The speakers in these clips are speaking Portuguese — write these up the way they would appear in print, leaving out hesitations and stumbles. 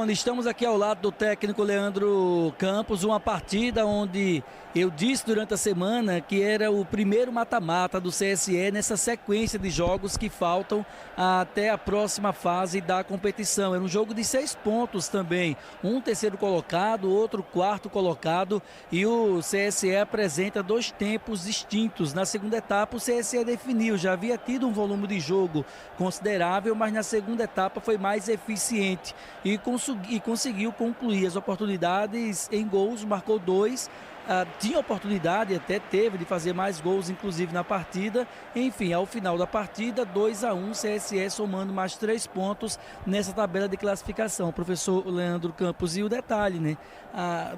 Estamos aqui ao lado do técnico Leandro Campos, uma partida onde eu disse durante a semana que era o primeiro mata-mata do CSE nessa sequência de jogos que faltam até a próxima fase da competição. Era um jogo de 6 pontos também, um terceiro colocado, outro quarto colocado, e o CSE apresenta 2 tempos distintos. Na segunda etapa o CSE definiu, já havia tido um volume de jogo considerável, mas na segunda etapa foi mais eficiente e conseguiu concluir as oportunidades em gols, marcou 2, tinha oportunidade, até teve de fazer mais gols, inclusive na partida. Enfim, ao final da partida, 2-1, CSE somando mais 3 pontos nessa tabela de classificação. Professor Leandro Campos, e o detalhe, né?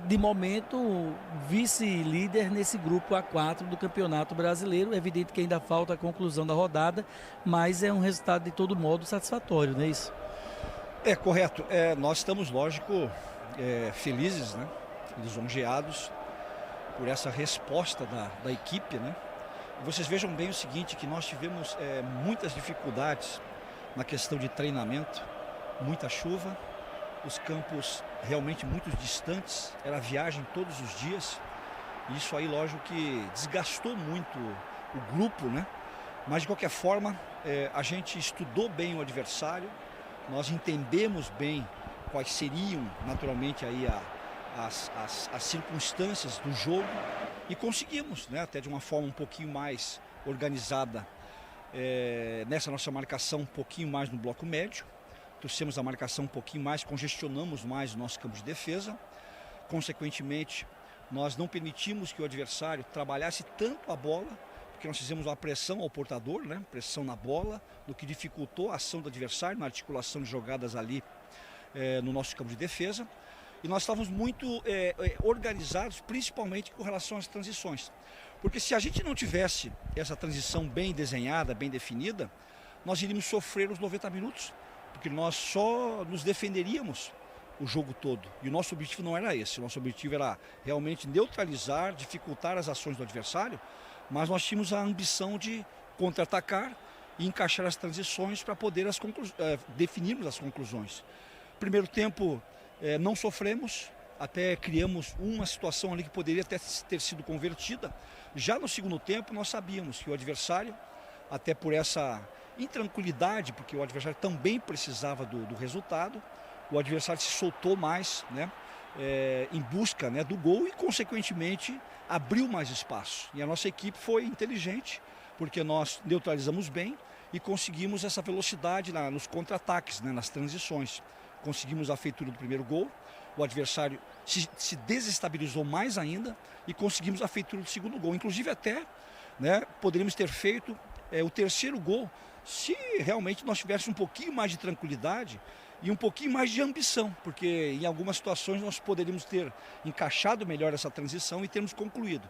De momento, vice-líder nesse grupo A4 do Campeonato Brasileiro. É evidente que ainda falta a conclusão da rodada, mas é um resultado de todo modo satisfatório, não é isso? É correto, nós estamos, lógico, felizes, né, lisonjeados por essa resposta da equipe, né? E vocês vejam bem o seguinte, que nós tivemos muitas dificuldades na questão de treinamento, muita chuva, os campos realmente muito distantes, era viagem todos os dias, e isso aí, lógico, que desgastou muito o grupo, né? Mas de qualquer forma, a gente estudou bem o adversário, nós entendemos bem quais seriam naturalmente aí as circunstâncias do jogo e conseguimos, né, até de uma forma um pouquinho mais organizada, nessa nossa marcação um pouquinho mais no bloco médio, trouxemos a marcação um pouquinho mais, congestionamos mais o nosso campo de defesa, consequentemente nós não permitimos que o adversário trabalhasse tanto a bola, porque nós fizemos uma pressão ao portador, né? Pressão na bola, o que dificultou a ação do adversário na articulação de jogadas ali no nosso campo de defesa. E nós estávamos muito organizados, principalmente com relação às transições. Porque se a gente não tivesse essa transição bem desenhada, bem definida, nós iríamos sofrer os 90 minutos, porque nós só nos defenderíamos o jogo todo. E o nosso objetivo não era esse, o nosso objetivo era realmente neutralizar, dificultar as ações do adversário, mas nós tínhamos a ambição de contra-atacar e encaixar as transições para poder definirmos as conclusões. Primeiro tempo não sofremos, até criamos uma situação ali que poderia até ter sido convertida. Já no segundo tempo nós sabíamos que o adversário, até por essa intranquilidade, porque o adversário também precisava do resultado, o adversário se soltou mais, né? Em busca, né, do gol e consequentemente abriu mais espaço, e a nossa equipe foi inteligente porque nós neutralizamos bem e conseguimos essa velocidade nos contra-ataques, né, nas transições, conseguimos a feitura do primeiro gol, o adversário se desestabilizou mais ainda e conseguimos a feitura do segundo gol, inclusive até, né, poderíamos ter feito o terceiro gol se realmente nós tivéssemos um pouquinho mais de tranquilidade e um pouquinho mais de ambição, porque em algumas situações nós poderíamos ter encaixado melhor essa transição e termos concluído.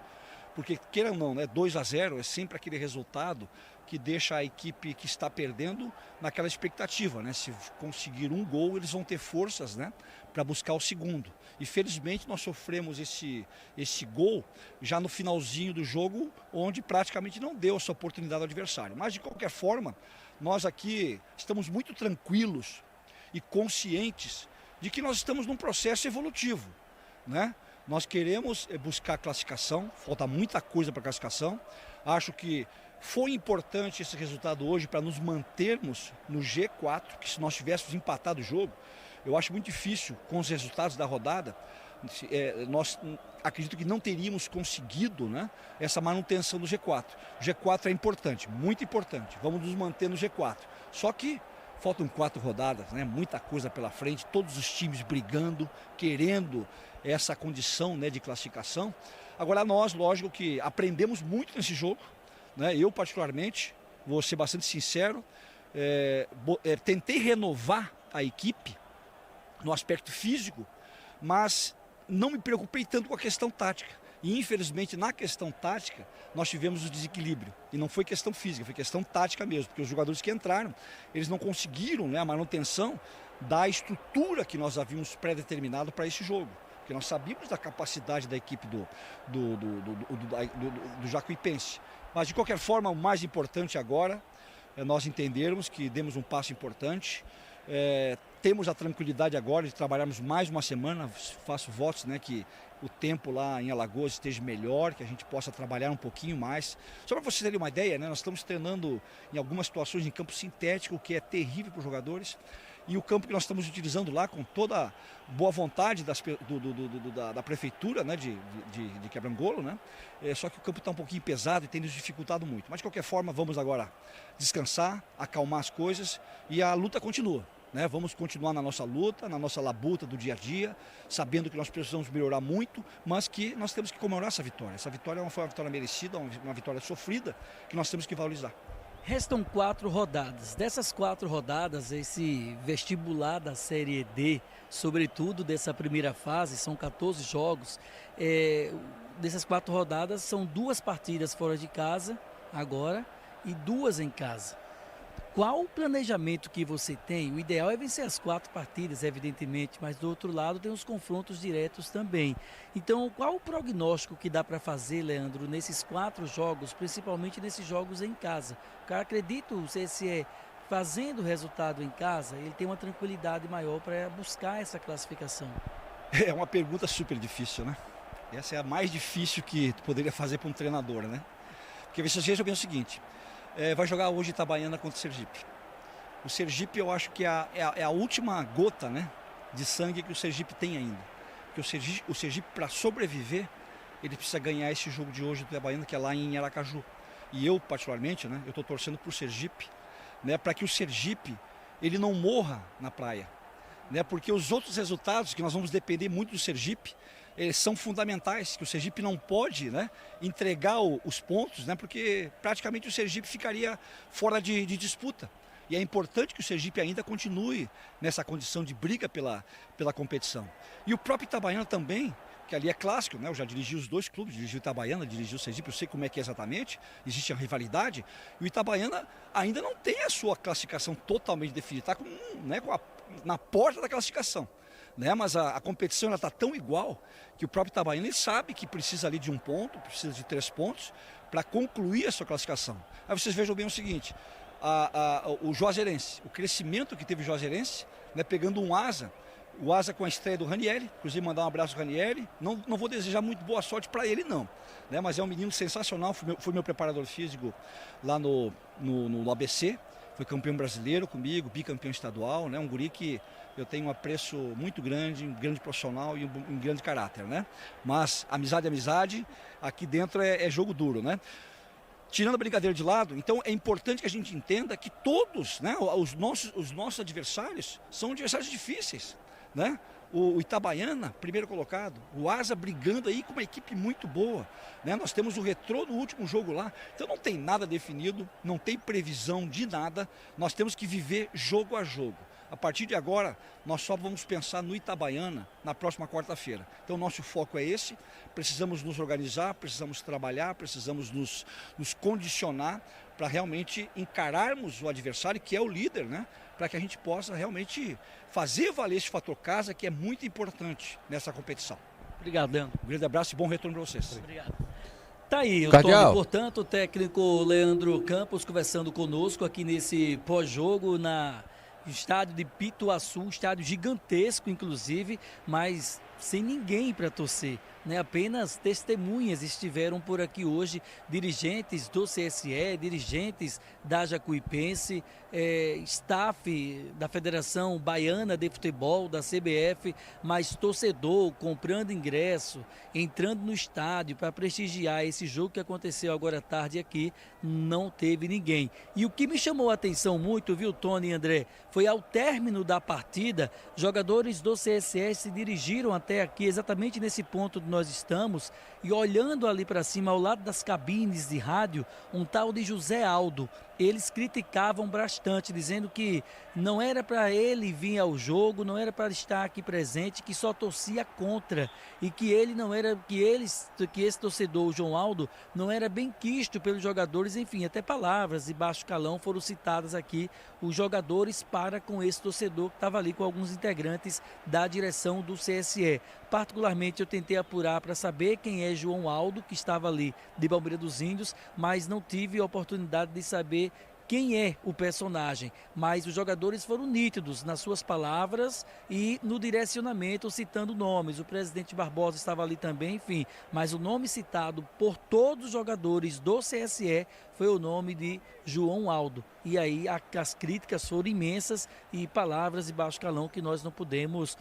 Porque, queira ou não, né, 2-0 é sempre aquele resultado que deixa a equipe que está perdendo naquela expectativa, né? Se conseguir um gol, eles vão ter forças, né, para buscar o segundo. E felizmente nós sofremos esse gol já no finalzinho do jogo, onde praticamente não deu essa oportunidade ao adversário. Mas de qualquer forma, nós aqui estamos muito tranquilos e conscientes de que nós estamos num processo evolutivo, né? Nós queremos buscar classificação, falta muita coisa para classificação. Acho que foi importante esse resultado hoje para nos mantermos no G4, que se nós tivéssemos empatado o jogo, eu acho muito difícil com os resultados da rodada, nós acredito que não teríamos conseguido, né, essa manutenção do G4. O G4 é importante, muito importante, vamos nos manter no G4. Só que faltam 4 rodadas, né? Muita coisa pela frente, todos os times brigando, querendo essa condição, né, de classificação. Agora nós, lógico que aprendemos muito nesse jogo, né? Eu particularmente, vou ser bastante sincero, tentei renovar a equipe no aspecto físico, mas não me preocupei tanto com a questão tática. E infelizmente na questão tática nós tivemos o desequilíbrio. E não foi questão física, foi questão tática mesmo. Porque os jogadores que entraram, eles não conseguiram, né, a manutenção da estrutura que nós havíamos pré-determinado para esse jogo. Porque nós sabíamos da capacidade da equipe do Jacuipense. Mas de qualquer forma, o mais importante agora é nós entendermos que demos um passo importante. temos a tranquilidade agora de trabalharmos mais uma semana. Faço votos, né, que o tempo lá em Alagoas esteja melhor, que a gente possa trabalhar um pouquinho mais. Só para vocês terem uma ideia, né, nós estamos treinando em algumas situações em campo sintético, que é terrível para os jogadores. E o campo que nós estamos utilizando lá, com toda a boa vontade da prefeitura, né, de Quebra-Angolo, né? Só que o campo está um pouquinho pesado e tem nos dificultado muito. Mas de qualquer forma, vamos agora descansar, acalmar as coisas e a luta continua. Né? Vamos continuar na nossa luta, na nossa labuta do dia a dia, sabendo que nós precisamos melhorar muito, mas que nós temos que comemorar essa vitória. Essa vitória foi uma vitória merecida, uma vitória sofrida, que nós temos que valorizar. Restam 4 rodadas. Dessas 4 rodadas, esse vestibular da Série D, sobretudo dessa primeira fase, são 14 jogos. Dessas 4 rodadas, são 2 partidas fora de casa agora e 2 em casa. Qual o planejamento que você tem? O ideal é vencer as 4 partidas, evidentemente, mas do outro lado tem os confrontos diretos também. Então, qual o prognóstico que dá para fazer, Leandro, nesses 4 jogos, principalmente nesses jogos em casa? Porque eu acredito, o CSE fazendo o resultado em casa, ele tem uma tranquilidade maior para buscar essa classificação. É uma pergunta super difícil, né? Essa é a mais difícil que tu poderia fazer para um treinador, né? Porque vocês vejam bem o seguinte... vai jogar hoje Itabaiana contra o Sergipe. O Sergipe, eu acho que é a última gota, né, de sangue que o Sergipe tem ainda. Porque o Sergipe, para sobreviver, ele precisa ganhar esse jogo de hoje do Itabaiana, que é lá em Aracaju. E eu, particularmente, né, eu estou torcendo para o Sergipe, né, para que o Sergipe ele não morra na praia. Né, porque os outros resultados, que nós vamos depender muito do Sergipe, eles são fundamentais, que o Sergipe não pode, né, entregar os pontos, né, porque praticamente o Sergipe ficaria fora de disputa. E é importante que o Sergipe ainda continue nessa condição de briga pela competição. E o próprio Itabaiana também, que ali é clássico, né, eu já dirigi os 2 clubes, dirigi o Itabaiana, dirigi o Sergipe, eu sei como é que é exatamente, existe a rivalidade, e o Itabaiana ainda não tem a sua classificação totalmente definida, está na porta da classificação. Né, mas a competição está tão igual que o próprio Itabaiana ele sabe que precisa ali de 1 ponto, precisa de 3 pontos para concluir a sua classificação. Aí vocês vejam bem o seguinte, o Juazeirense, o crescimento que teve o Juazeirense, né, pegando o Asa com a estreia do Ranieri, inclusive mandar um abraço ao Ranieri, não vou desejar muito boa sorte para ele não, né, mas é um menino sensacional, foi meu preparador físico lá no ABC, foi campeão brasileiro comigo, bicampeão estadual, né, um guri que eu tenho um apreço muito grande, um grande profissional e um grande caráter, né? Mas amizade é amizade, aqui dentro é jogo duro, né? Tirando a brincadeira de lado, então é importante que a gente entenda que todos, né, os nossos adversários são adversários difíceis, né? O Itabaiana, primeiro colocado, o Asa brigando aí com uma equipe muito boa, né? Nós temos o Retrô no último jogo lá, então não tem nada definido, não tem previsão de nada, nós temos que viver jogo a jogo. A partir de agora, nós só vamos pensar no Itabaiana na próxima quarta-feira. Então, nosso foco é esse, precisamos nos organizar, precisamos trabalhar, precisamos nos condicionar para realmente encararmos o adversário, que é o líder, né? Para que a gente possa realmente fazer valer esse fator casa, que é muito importante nessa competição. Obrigado, Leandro. Um grande abraço e bom retorno para vocês. Obrigado. Tá aí o Cardeal. Tony, portanto, o técnico Leandro Campos conversando conosco aqui nesse pós-jogo na estádio de Pituaçu, um estádio gigantesco inclusive, mas sem ninguém para torcer, né? Apenas testemunhas estiveram por aqui hoje, dirigentes do CSE, dirigentes da Jacuipense, staff da Federação Baiana de Futebol, da CBF, mas torcedor comprando ingresso, entrando no estádio para prestigiar esse jogo que aconteceu agora à tarde aqui, não teve ninguém. E o que me chamou a atenção muito, viu, Tony e André, foi ao término da partida, jogadores do CSE se dirigiram até aqui, exatamente nesse ponto onde nós estamos, e olhando ali para cima, ao lado das cabines de rádio, um tal de José Aldo. Eles criticavam bastante, dizendo que não era para ele vir ao jogo, não era para estar aqui presente, que só torcia contra e que ele não era, que esse torcedor, o João Aldo, não era bem quisto pelos jogadores, enfim, até palavras de baixo calão foram citadas aqui, os jogadores para com esse torcedor que estava ali com alguns integrantes da direção do CSE. Particularmente eu tentei apurar para saber quem é João Aldo, que estava ali de Palmeira dos Índios, mas não tive a oportunidade de saber quem é o personagem, mas os jogadores foram nítidos nas suas palavras e no direcionamento, citando nomes. O presidente Barbosa estava ali também, enfim, mas o nome citado por todos os jogadores do CSE foi o nome de João Aldo. E aí as críticas foram imensas e palavras de baixo calão que nós não podemos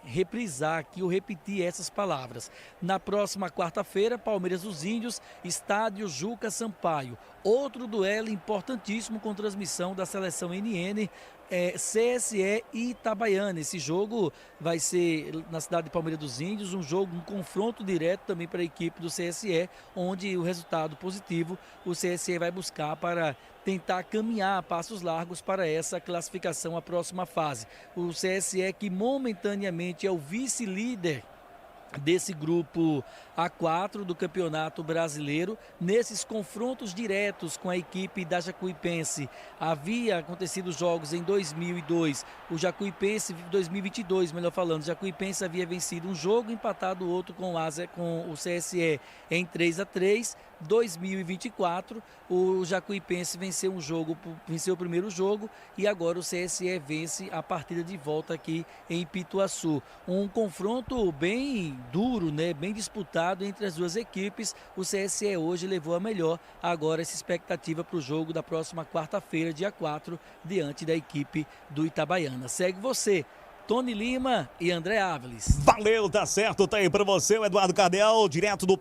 reprisar aqui ou repetir essas palavras. Na próxima quarta-feira, Palmeiras dos Índios, estádio Juca Sampaio. Outro duelo importantíssimo com transmissão da seleção NN, CSE e Itabaiana. Esse jogo vai ser na cidade de Palmeiras dos Índios, um confronto direto também para a equipe do CSE, onde o resultado positivo o CSE vai buscar para tentar caminhar a passos largos para essa classificação à próxima fase. O CSE, que momentaneamente é o vice-líder desse grupo A4 do Campeonato Brasileiro, nesses confrontos diretos com a equipe da Jacuipense. Havia acontecido jogos em 2002, o Jacuipense, 2022, melhor falando, o Jacuipense havia vencido um jogo, empatado o outro com o CSE em 3-3. 2024, o Jacuipense venceu o primeiro jogo e agora o CSE vence a partida de volta aqui em Pituaçu. Um confronto bem duro, né? Bem disputado entre as duas equipes. O CSE hoje levou a melhor. Agora essa expectativa para o jogo da próxima quarta-feira, dia 4, diante da equipe do Itabaiana. Segue você, Tony Lima e André Áviles. Valeu, tá certo, tá aí para você o Eduardo Cardeal, direto do